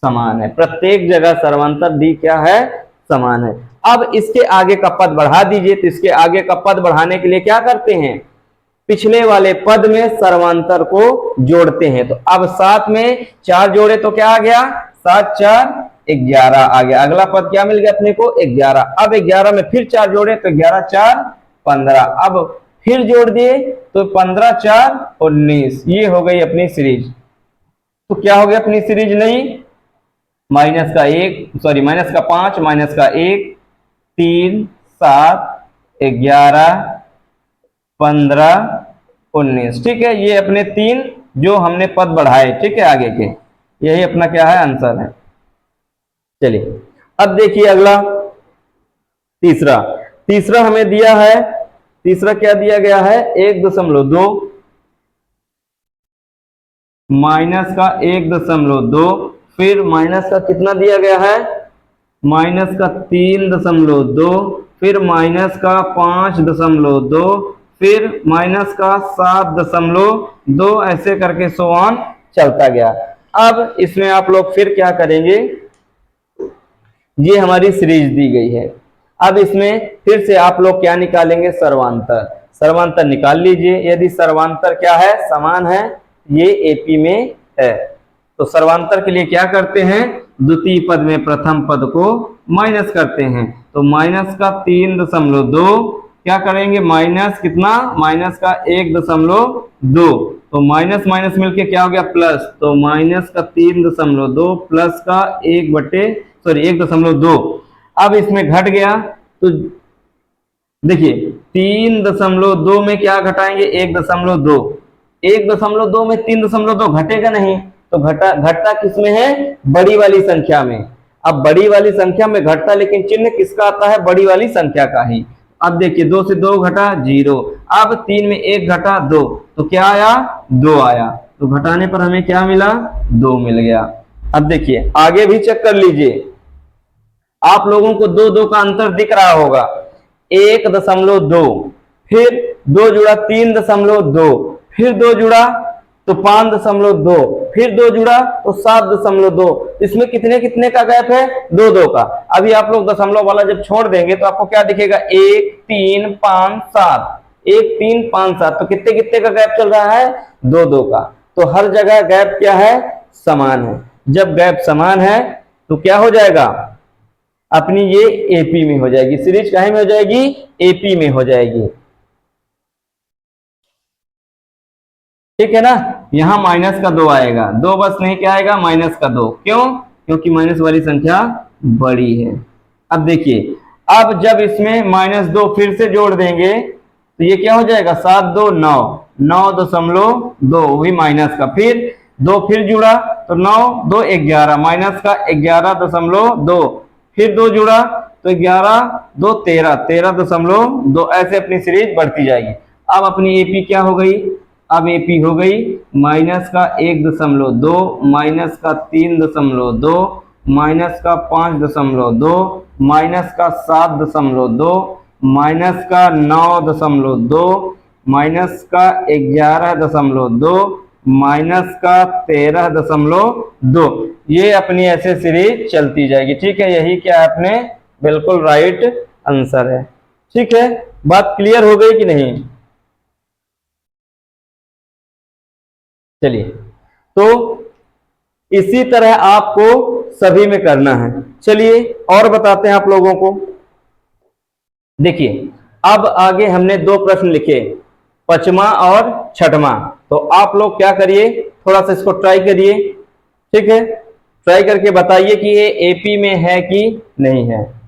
समान है। प्रत्येक जगह सर्वांतर डी क्या है, समान है। अब इसके आगे का पद बढ़ा दीजिए। तो इसके आगे का पद बढ़ाने के लिए क्या करते हैं, पिछले वाले पद में सर्वांतर को जोड़ते हैं। तो अब 7 में 4 जोड़े तो क्या आ गया, 7 4 11 आ गया। अगला पद क्या मिल गया अपने को, 11। अब 11 में फिर 4 जोड़े तो 11 4 15। अब फिर जोड़ दिए तो 15 4 19। ये हो गई अपनी सीरीज। तो क्या हो गया अपनी सीरीज नई, -5 -1 3 7 11 15 19। ठीक है, ये अपने 3 जो हमने पद बढ़ाए, ठीक है, आगे के, यही अपना क्या है, आंसर है। चलिए अब देखिए अगला, तीसरा। तीसरा हमें दिया है, तीसरा क्या दिया गया है, 1.2 माइनस का 1.2, फिर माइनस का कितना दिया गया है, माइनस का 3.2, फिर माइनस का 5.2, फिर माइनस का 7.2, ऐसे करके सो ऑन चलता गया। अब इसमें आप लोग फिर क्या करेंगे, ये हमारी सीरीज दी गई है। अब इसमें फिर से आप लोग क्या निकालेंगे, सर्वांतर। सर्वांतर निकाल लीजिए। यदि सर्वांतर क्या है, समान है, ये एपी में है, तो सर्वांतर के लिए क्या करते हैं, द्वितीय पद में प्रथम पद को माइनस करते हैं। तो माइनस का 3.2 क्या करेंगे, माइनस कितना, माइनस का 1.2, तो माइनस माइनस मिलके क्या हो गया, प्लस। तो माइनस का 3.2 प्लस का 1.2। अब इसमें घट गया तो देखिए 3.2 में क्या घटाएंगे, 1.2। 1.2 में 3.2 घटेगा नहीं, तो घटता किसमें है, बड़ी वाली संख्या में। अब बड़ी वाली संख्या में घटता, लेकिन चिन्ह किसका आता है, बड़ी वाली संख्या का ही। अब देखिए 2 से 2 घटा 0। अब 3 में 1 घटा 2, तो क्या आया, 2 आया। तो घटाने पर हमें क्या मिला, 2 मिल गया। अब देखिए आगे भी चेक कर लीजिए, आप लोगों को 2 2 का अंतर दिख रहा होगा, 1.2, फिर 2 जुड़ा 3.2, फिर 2 जुड़ा तो 5.2, फिर 2 जुड़ा तो 7.2। इसमें कितने कितने का गैप है, 2 2 का। अभी आप लोग दशमलव वाला जब छोड़ देंगे तो आपको क्या दिखेगा, 1 3 5 7, 1 3 5 7। तो कितने कितने का गैप चल रहा है, 2 2 का। तो हर जगह गैप क्या है, समान है। जब गैप समान है तो क्या हो जाएगा, अपनी ये एपी में हो जाएगी। सीरीज कहीं में हो जाएगी, एपी में हो जाएगी। ठीक है ना। यहाँ माइनस का 2 आएगा, 2 बस नहीं, क्या आएगा माइनस का 2। क्यों? क्योंकि माइनस वाली संख्या बड़ी है। अब देखिए, अब जब इसमें -2 फिर से जोड़ देंगे तो ये क्या हो जाएगा, 7 2 9, 9.2 वही माइनस का, फिर 2 फिर जुड़ा तो 9 2 11, माइनस का 11.2, फिर 2 जुड़ा तो 11 2 13, 13.2, ऐसे अपनी सीरीज बढ़ती जाएगी। अब अपनी एपी क्या हो गई, अब एपी हो गई माइनस का 1.2, माइनस का 3.2, माइनस का 5.2, माइनस का 7.2, माइनस का 9.2, माइनस का 11.2, माइनस का 13.2, ये अपनी ऐसे सीरीज चलती जाएगी। ठीक है, यही क्या अपने बिल्कुल राइट आंसर है। ठीक है, बात क्लियर हो गई कि नहीं? चलिए, तो इसी तरह आपको सभी में करना है। चलिए और बताते हैं आप लोगों को। देखिए, अब आगे हमने 2 प्रश्न लिखे, 5वां और 6वां। तो आप लोग क्या करिए, थोड़ा सा इसको ट्राई करिए। ठीक है, ट्राई करके बताइए कि ये एपी में है कि नहीं है।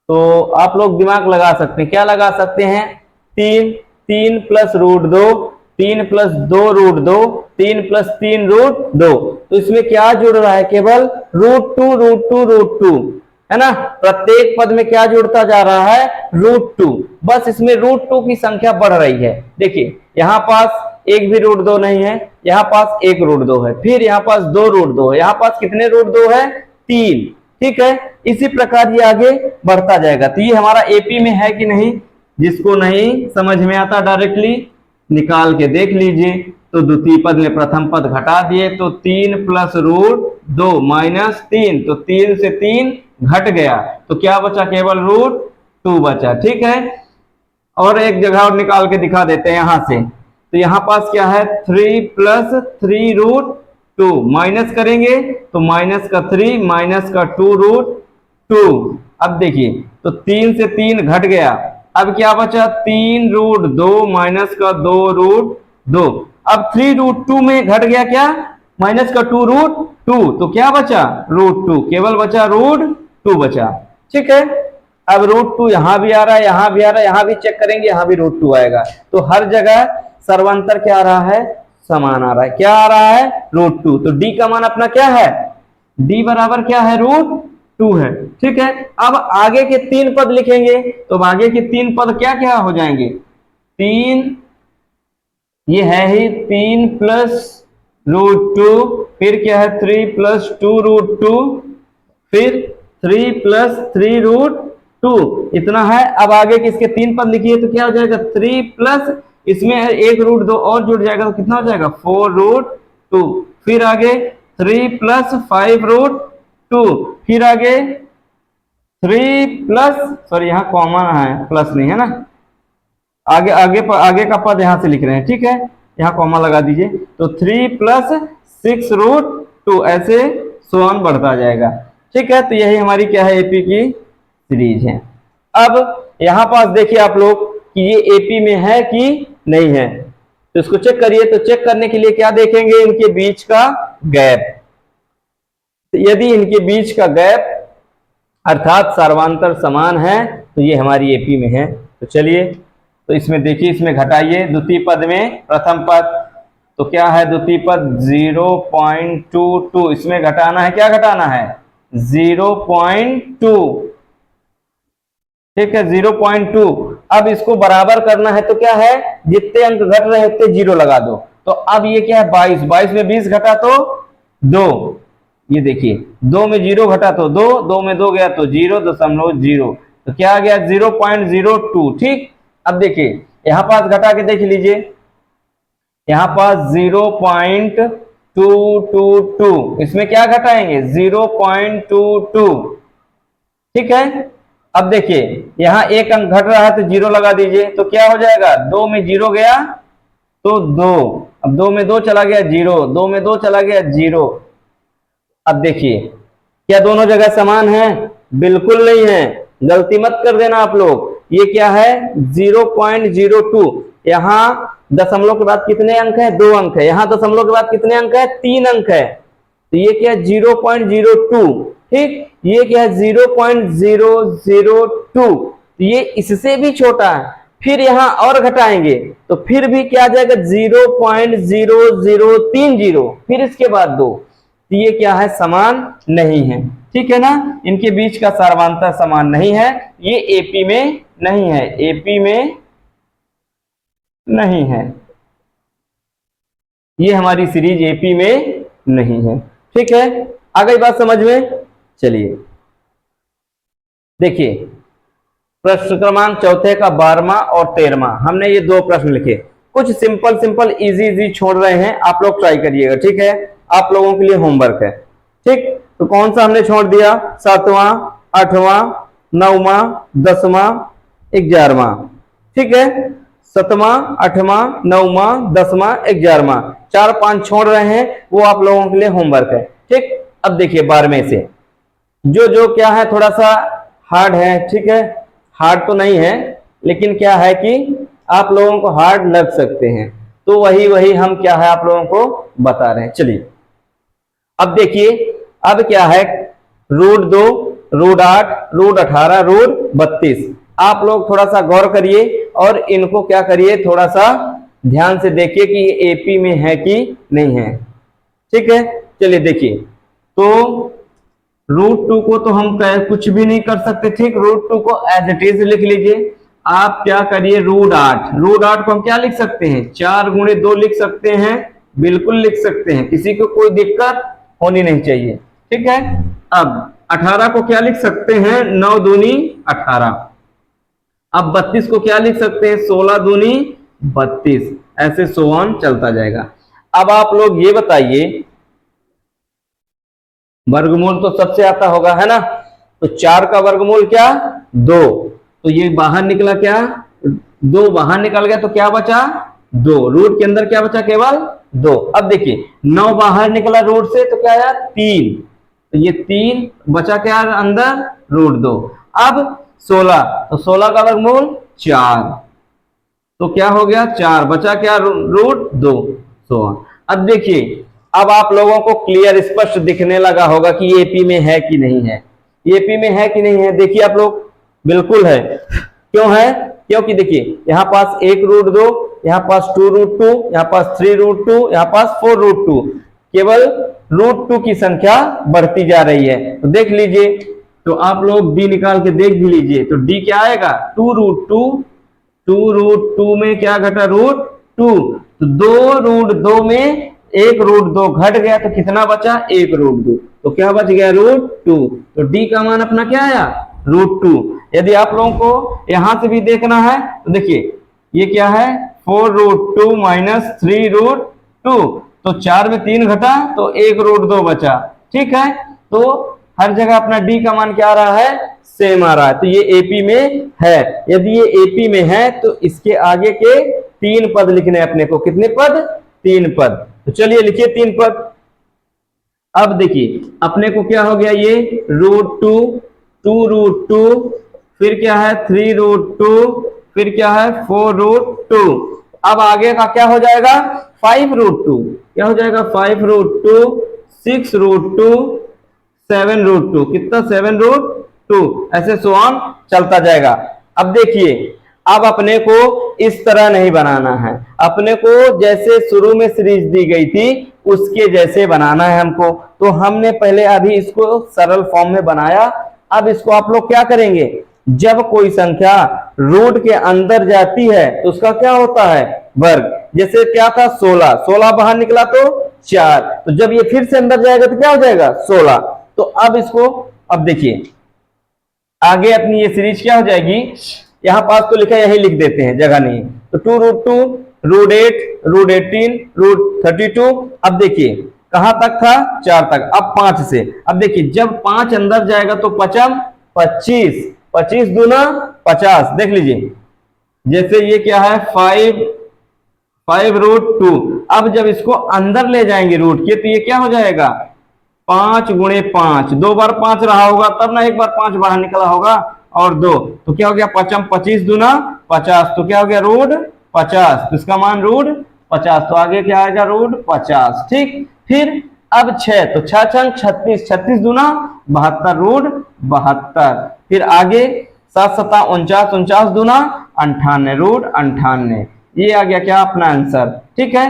तो आप लोग दिमाग लगा सकते हैं, क्या लगा सकते हैं, 3 प्लस √2, 3 प्लस 2 √2, 3 प्लस 3 √2। तो इसमें क्या जुड़ रहा है, केवल √2 है ना। प्रत्येक पद में क्या जुड़ता जा रहा है, √2। बस इसमें √2 की संख्या बढ़ रही है। देखिए, यहाँ पास एक भी √2 नहीं है, यहाँ पास एक √2 है, फिर यहाँ पास 2 √2 है, यहाँ पास कितने √2 है, 3। ठीक है, इसी प्रकार ये आगे बढ़ता जाएगा। तो ये हमारा एपी में है कि नहीं, जिसको नहीं समझ में आता डायरेक्टली निकाल के देख लीजिए। तो द्वितीय पद में प्रथम पद घटा दिए तो 3 प्लस √2 -3, तो 3 से 3 घट गया, तो क्या बचा, केवल √2 बचा। ठीक है, और एक जगह और निकाल के दिखा देते हैं यहां से। तो यहां पास क्या है, 3 प्लस 3 √2, माइनस करेंगे तो माइनस का 3 माइनस का 2 √2। अब देखिए, तो 3 से 3 घट गया, अब क्या बचा, 3 √2 माइनस का 2 √2। अब 3 √2 में घट गया क्या, माइनस का 2 √2, तो क्या बचा, √2, केवल बचा √2 बचा। ठीक है, अब √2 यहां भी आ रहा है, यहां भी आ रहा है, यहां भी चेक करेंगे, यहां भी √2 आएगा। तो हर जगह सर्वांतर क्या आ रहा है, समान आ रहा है। क्या आ रहा है, √2। तो डी का मान अपना क्या है, डी बराबर क्या है, √2 है। ठीक है, अब आगे के 3 पद लिखेंगे, तो आगे के 3 पद क्या क्या हो जाएंगे, 3, ये है ही 3 प्लस √2, फिर क्या है 3 प्लस 2 √2, फिर 3 प्लस 3 √2, इतना है। अब आगे के इसके 3 पद लिखिए, तो क्या हो जाएगा, 3 प्लस इसमें है 1 √2 और जुड़ जाएगा, तो कितना हो जाएगा, 4 √2। फिर आगे 3 प्लस 5 √2, फिर आगे 3 प्लस, सॉरी यहाँ कॉमन है, प्लस नहीं है ना, आगे का पद यहां से लिख रहे हैं। ठीक है, यहाँ कॉमा लगा दीजिए, तो 3 प्लस 6 √2, ऐसे सोन बढ़ता जाएगा। ठीक है, तो यही हमारी क्या है, एपी की सीरीज है। अब यहां पास देखिए आप लोग कि ये एपी में है कि नहीं है, तो इसको चेक करिए। तो चेक करने के लिए क्या देखेंगे, इनके बीच का गैप। तो यदि इनके बीच का गैप अर्थात सर्वांतर समान है, तो ये हमारी एपी में है। तो चलिए, तो इसमें देखिए, इसमें घटाइए, द्वितीय पद में प्रथम पद, तो क्या है द्वितीय पद 0.22, इसमें घटाना है, क्या घटाना है, 0.2। ठीक है, 0.2। अब इसको बराबर करना है, तो क्या है, जितने अंक घट रहे उतने 0 लगा दो। तो अब ये क्या है, 22, 22 में 20 घटा तो 2, ये देखिए 2 में 0 घटा तो 2, 2 में 2 गया तो 0.0, तो क्या आ गया, 0.02। ठीक, अब देखिए यहां पास घटा के देख लीजिए, यहां पास 0.222, इसमें क्या घटाएंगे, 0.22। ठीक है, अब देखिए यहां एक अंक घट रहा है तो 0 लगा दीजिए, तो क्या हो जाएगा, 2 में 0 गया तो 2, अब 2 में 2 चला गया 0, 2 में 2 चला गया 0। अब देखिए क्या दोनों जगह समान है, बिल्कुल नहीं है, गलती मत कर देना आप लोग। ये क्या है, 0.02, यहाँ दशमलव के बाद कितने अंक है? 2 अंक है। यहाँ दशमलव के बाद कितने अंक है? 3 अंक है। तो ये क्या है? 0.02। ठीक, ये क्या है? 0.002। तो ये इससे भी छोटा है। फिर यहाँ और घटाएंगे तो फिर भी क्या आ जाएगा? 0.0030। फिर इसके बाद 2। तो ये क्या है? समान नहीं है। ठीक है ना, इनके बीच का सारवांतर समान नहीं है। ये एपी में नहीं है, एपी में नहीं है। ये हमारी सीरीज एपी में नहीं है। ठीक है, आ गई बात समझ में? चलिए देखिए, प्रश्न क्रमांक चौथे का 12वां और 13वां हमने ये 2 प्रश्न लिखे। कुछ सिंपल सिंपल इजी इजी छोड़ रहे हैं, आप लोग ट्राई करिएगा। ठीक है, आप लोगों के लिए होमवर्क है। ठीक, तो कौन सा हमने छोड़ दिया? 7वां, 8वां, 9वां, 10वां, 11वां। ठीक है, 7वां, 8वां, 9वां, 10वां, 11वां, 4-5 छोड़ रहे हैं, वो आप लोगों के लिए होमवर्क है। ठीक, अब देखिए 12वें से जो क्या है, थोड़ा सा हार्ड है। ठीक है, हार्ड तो नहीं है, लेकिन क्या है कि आप लोगों को हार्ड लग सकते हैं, तो वही हम क्या है आप लोगों को बता रहे हैं। चलिए अब देखिए, अब क्या है? √2, √8, √18, √32। आप लोग थोड़ा सा गौर करिए और इनको क्या करिए, थोड़ा सा ध्यान से देखिए कि ये एपी में है कि नहीं है। ठीक है, चलिए देखिए, तो √2 को तो हम कुछ भी नहीं कर सकते। ठीक, √2 को एज इट इज लिख लीजिए। आप क्या करिए, √8 को हम क्या लिख सकते हैं? 4 × 2 लिख सकते हैं, बिल्कुल लिख सकते हैं, किसी को कोई दिक्कत होनी नहीं चाहिए। ठीक है, अब 18 को क्या लिख सकते हैं? 9 दूनी 18। अब 32 को क्या लिख सकते हैं? 16 दूनी 32। ऐसे सो ऑन चलता जाएगा। अब आप लोग ये बताइए, वर्गमूल तो सबसे आता होगा, है ना? तो 4 का वर्गमूल क्या? 2। तो ये बाहर निकला क्या? 2 बाहर निकल गया, तो क्या बचा? 2। रूट के अंदर क्या बचा? केवल 2। अब देखिए 9 बाहर निकला रूट से, तो क्या आया? 3। तो ये 3 बचा क्या अंदर? √2। अब 16, तो 16 का वर्गमूल 4, तो क्या हो गया? 4 बचा क्या? √2। अब देखिए, अब आप लोगों को क्लियर स्पष्ट दिखने लगा होगा कि ये एपी में है कि नहीं है। एपी में है कि नहीं है? देखिए आप लोग, बिल्कुल है। क्यों है? क्योंकि देखिए यहाँ पास 1 √2, यहाँ पास 2 √2, यहाँ पास 3 √2, यहाँ पास 4 √2। केवल √2 की संख्या बढ़ती जा रही है। तो देख लीजिए, तो आप लोग डी निकाल के देख भी लीजिए। तो डी क्या आएगा? 2 √2। 2 √2 में क्या घटा? √2। तो 2 √2 में 1 √2 घट गया, तो कितना बचा? 1 √2। तो क्या बच गया? √2। तो डी का मान अपना क्या आया? √2। यदि आप लोगों को यहां से भी देखना है तो देखिए, ये क्या है? 4 √2 - 3 √2। तो 4 में 3 घटा, तो 1 √2 बचा। ठीक है, तो हर जगह अपना डी का मान क्या आ रहा है? सेम आ रहा है। तो ये एपी में है। यदि ये एपी में है तो इसके आगे के 3 पद लिखने अपने को। कितने पद? 3 पद। तो चलिए लिखिए 3 पद। अब देखिए अपने को क्या हो गया? ये √2, 2 √2, फिर क्या है? 3 √2, फिर क्या है? 4 √2। अब आगे का क्या हो जाएगा? 5 √2। क्या हो जाएगा? 5 √2, 6 √2, 7 √2। कितना? 7 √2। ऐसे सो ऑन चलता जाएगा। अब देखिए, अब अपने को इस तरह नहीं बनाना है, अपने को जैसे शुरू में सीरीज दी गई थी उसके जैसे बनाना है हमको। तो हमने पहले अभी इसको सरल फॉर्म में बनाया। अब इसको आप लोग क्या करेंगे? जब कोई संख्या रूट के अंदर जाती है तो उसका क्या होता है? वर्ग। जैसे क्या था? 16, 16 बाहर निकला तो 4। तो जब ये फिर से अंदर जाएगा तो क्या हो जाएगा? 16। तो अब इसको, अब देखिए आगे अपनी ये सीरीज क्या हो जाएगी? यहां पास तो लिखा, यही लिख देते हैं, जगह नहीं। तो 2 √2, √8, √18, √32। अब देखिए कहां तक था? 4 तक। अब 5 से, अब देखिए जब 5 अंदर जाएगा तो 5 25, 25 दूना 50। देख लीजिए, जैसे ये क्या है? 5 √2। अब जब इसको अंदर ले जाएंगे रूट के, तो ये क्या हो जाएगा? 5 × 5, 2 बार 5 रहा होगा तब ना, एक बार 5 बाहर निकला होगा, और 2। तो क्या हो गया? 5 25 दूना 50। तो क्या हो गया? 50, तो इसका मान √50, तो आगे क्या आएगा √50। ठीक, फिर अब 6, तो 6 छंग 36, 36 दूना 72, √72। फिर आगे 7 सता 49, 49 दूना 98, √98। ये आ गया क्या अपना आंसर। ठीक है,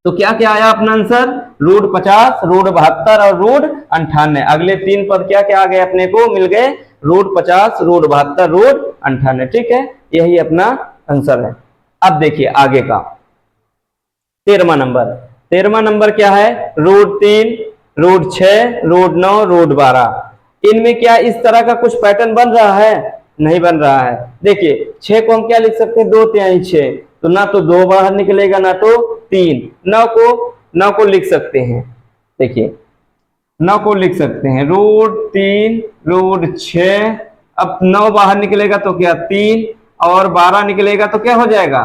तो क्या क्या आया अपना आंसर, √50, √72 और √98। अगले तीन पद क्या क्या आ गए अपने को मिल गए, √50, √72, √98। ठीक है, यही अपना आंसर है। अब देखिए आगे का 13वां नंबर। 13वां नंबर क्या है, √3, √6, √9, √12। इनमें क्या इस तरह का कुछ पैटर्न बन रहा है, नहीं बन रहा है। देखिए 6 को हम क्या लिख सकते हैं, 2 तिहाई 6, तो ना तो 2 बाहर निकलेगा ना तो 3। 9 को लिख सकते हैं, देखिए 9 को लिख सकते हैं √3, √6। अब 9 बाहर निकलेगा तो क्या 3, और 12 निकलेगा तो क्या हो जाएगा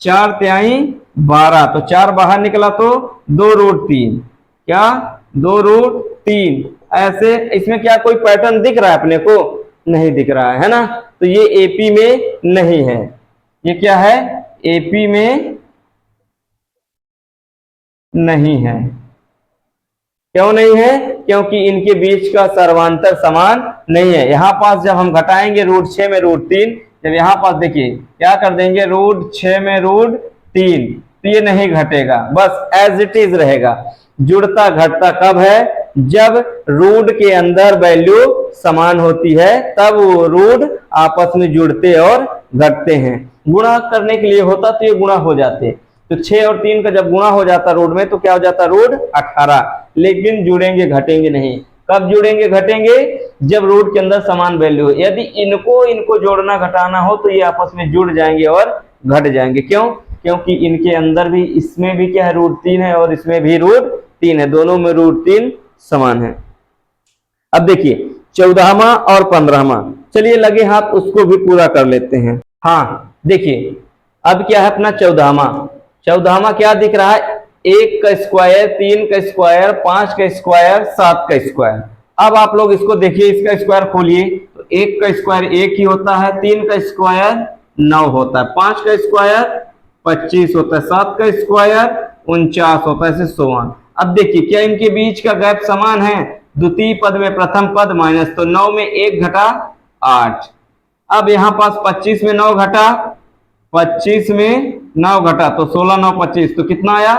4 तिहाई 12, तो 4 बाहर निकला तो 2√3, क्या 2√3। ऐसे इसमें क्या कोई पैटर्न दिख रहा है अपने को, नहीं दिख रहा है ना, तो ये एपी में नहीं है। ये क्या है, एपी में नहीं है। क्यों नहीं है, क्योंकि इनके बीच का सर्वांतर समान नहीं है। यहां पास जब हम घटाएंगे √6 में √3, जब यहां पास देखिए क्या कर देंगे √6 में √3, तो ये नहीं घटेगा, बस एज इट इज रहेगा। जुड़ता घटता कब है, जब रूट के अंदर वैल्यू समान होती है, तब वो रूट आपस में जुड़ते और घटते हैं। गुणा करने के लिए होता तो ये गुणा हो जाते, तो 6 और 3 का जब गुणा हो जाता रूट में तो क्या हो जाता √18। लेकिन जुड़ेंगे घटेंगे नहीं। कब जुड़ेंगे घटेंगे, जब रूट के अंदर समान वैल्यू हो। यदि इनको जोड़ना घटाना हो तो ये आपस में जुड़ जाएंगे और घट जाएंगे। क्यों, क्योंकि इनके अंदर भी, इसमें भी क्या है √3 है और इसमें भी √3 है, दोनों में √3 समान है। अब देखिए 14वां और 15वां, चलिए लगे हाथ उसको भी पूरा कर लेते हैं। हाँ देखिए अब क्या है अपना 14वां क्या दिख रहा है, 1 का स्क्वायर, 3 का स्क्वायर, 5 का स्क्वायर, 7 का स्क्वायर। अब आप लोग इसको देखिए, इसका स्क्वायर खोलिए तो 1 का स्क्वायर 1 ही होता है, 3 का स्क्वायर 9 होता है, 5 का स्क्वायर 25 होता है, 7 का स्क्वायर 49 होता है, ऐसे 100। अब देखिए क्या इनके बीच का गैप समान है, द्वितीय पद में प्रथम पद माइनस, तो 9 में 1 घटा 8। अब यहां पास 25 में 9 घटा, 25 में 9 घटा तो 16 9 25, तो कितना आया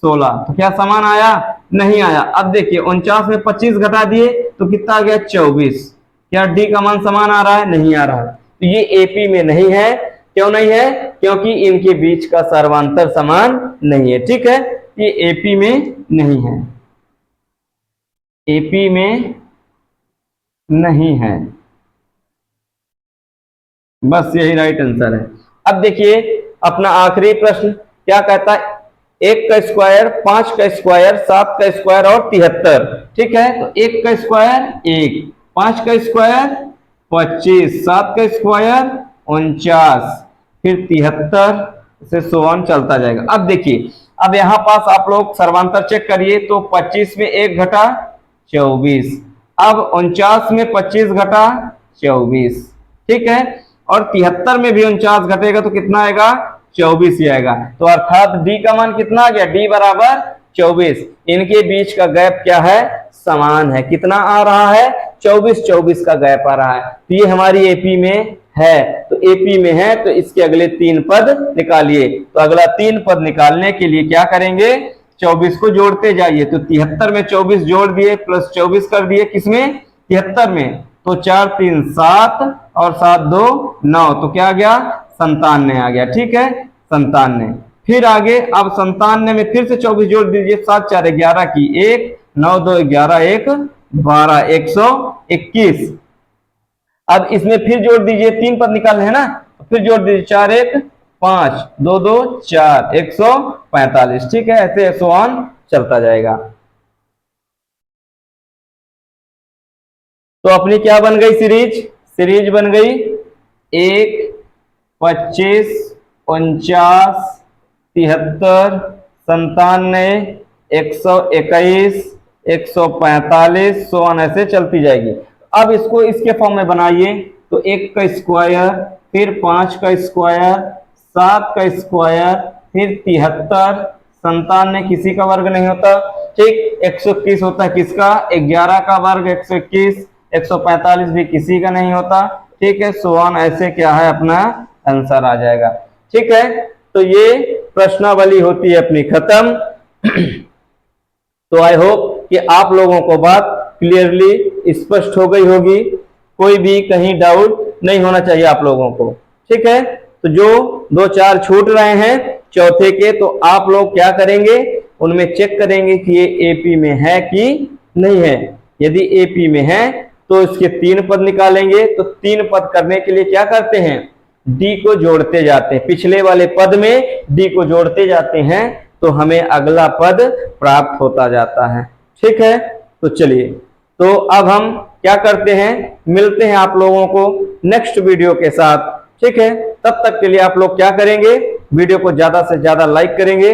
16, तो क्या समान आया, नहीं आया। अब देखिए 49 में 25 घटा दिए तो कितना आ गया 24, क्या डी का मान समान आ रहा है, नहीं आ रहा है। तो ये एपी में नहीं है। क्यों नहीं है, क्योंकि इनके बीच का सर्वांतर समान नहीं है। ठीक है, ये एपी में नहीं है, एपी में नहीं है, बस यही राइट आंसर है। अब देखिए अपना आखिरी प्रश्न क्या कहता है, 1 का स्क्वायर, 5 का स्क्वायर, 7 का स्क्वायर और 73। ठीक है, तो 1 का स्क्वायर 1, 5 का स्क्वायर 25, 7 का स्क्वायर 49, फिर 73 से 100 चलता जाएगा। अब देखिए अब यहां पास आप लोग सर्वांतर चेक करिए, तो 25 में 1 घटा 24, अब 49 में 25 घटा 24। ठीक है, और 73 में भी 49 घटेगा तो कितना आएगा 24 ही आएगा। तो अर्थात डी का मान कितना आ गया, डी बराबर 24। इनके बीच का गैप क्या है, समान है। कितना आ रहा है 24, 24 का गैप आ रहा है। तो ये हमारी एपी में है, तो एपी में है तो इसके अगले 3 पद निकालिए। तो अगला 3 पद निकालने के लिए क्या करेंगे, 24 को जोड़ते जाइए। तो 73 में 24 जोड़ दिए प्लस 24 कर दिए, किसमें 73 में, तो 4 3 7 और 7 2 9, तो क्या आ गया 97 आ गया। ठीक है 97। फिर आगे अब 97 में फिर से 24 जोड़ दीजिए, 7 4 11 की 1, 9 2 11 1 12, 121। अब इसमें फिर जोड़ दीजिए, 3 पद निकालने हैं ना, फिर जोड़ दीजिए 4 1 5 2 2 4, 145। ठीक है, ऐसे 100 चलता जाएगा। तो अपनी क्या बन गई सीरीज, सीरीज बन गई 1 25 49 73 97 121 145 100 ऐसे चलती जाएगी। अब इसको इसके फॉर्म में बनाइए, तो 1 का स्क्वायर, फिर 5 का स्क्वायर, 7 का स्क्वायर, फिर 73, 97 किसी का वर्ग नहीं होता, ठीक। 121 होता है किसका, 11 का वर्ग 121, 145 भी किसी का नहीं होता, ठीक है। सोआन ऐसे क्या है अपना आंसर आ जाएगा, ठीक है। तो ये प्रश्नावली होती है अपनी खत्म। तो आई होप कि आप लोगों को बात क्लियरली स्पष्ट हो गई होगी, कोई भी कहीं डाउट नहीं होना चाहिए आप लोगों को, ठीक है। तो जो 2-4 छूट रहे हैं चौथे के, तो आप लोग क्या करेंगे, उनमें चेक करेंगे कि ये एपी में है कि नहीं है। यदि एपी में है तो इसके 3 पद निकालेंगे। तो 3 पद करने के लिए क्या करते हैं, डी को जोड़ते जाते हैं, पिछले वाले पद में डी को जोड़ते जाते हैं, तो हमें अगला पद प्राप्त होता जाता है, ठीक है। तो चलिए, तो अब हम क्या करते हैं, मिलते हैं आप लोगों को नेक्स्ट वीडियो के साथ, ठीक है। तब तक के लिए आप लोग क्या करेंगे, वीडियो को ज्यादा से ज्यादा लाइक करेंगे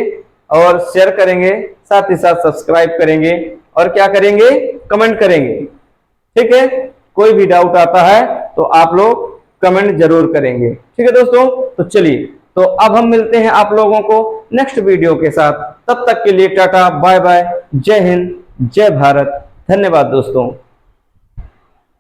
और शेयर करेंगे, साथ ही साथ सब्सक्राइब करेंगे और क्या करेंगे, कमेंट करेंगे, ठीक है। कोई भी डाउट आता है तो आप लोग कमेंट जरूर करेंगे, ठीक है दोस्तों। तो चलिए, तो अब हम मिलते हैं आप लोगों को नेक्स्ट वीडियो के साथ। तब तक के लिए टाटा बाय बाय, जय हिंद, जय भारत, धन्यवाद दोस्तों।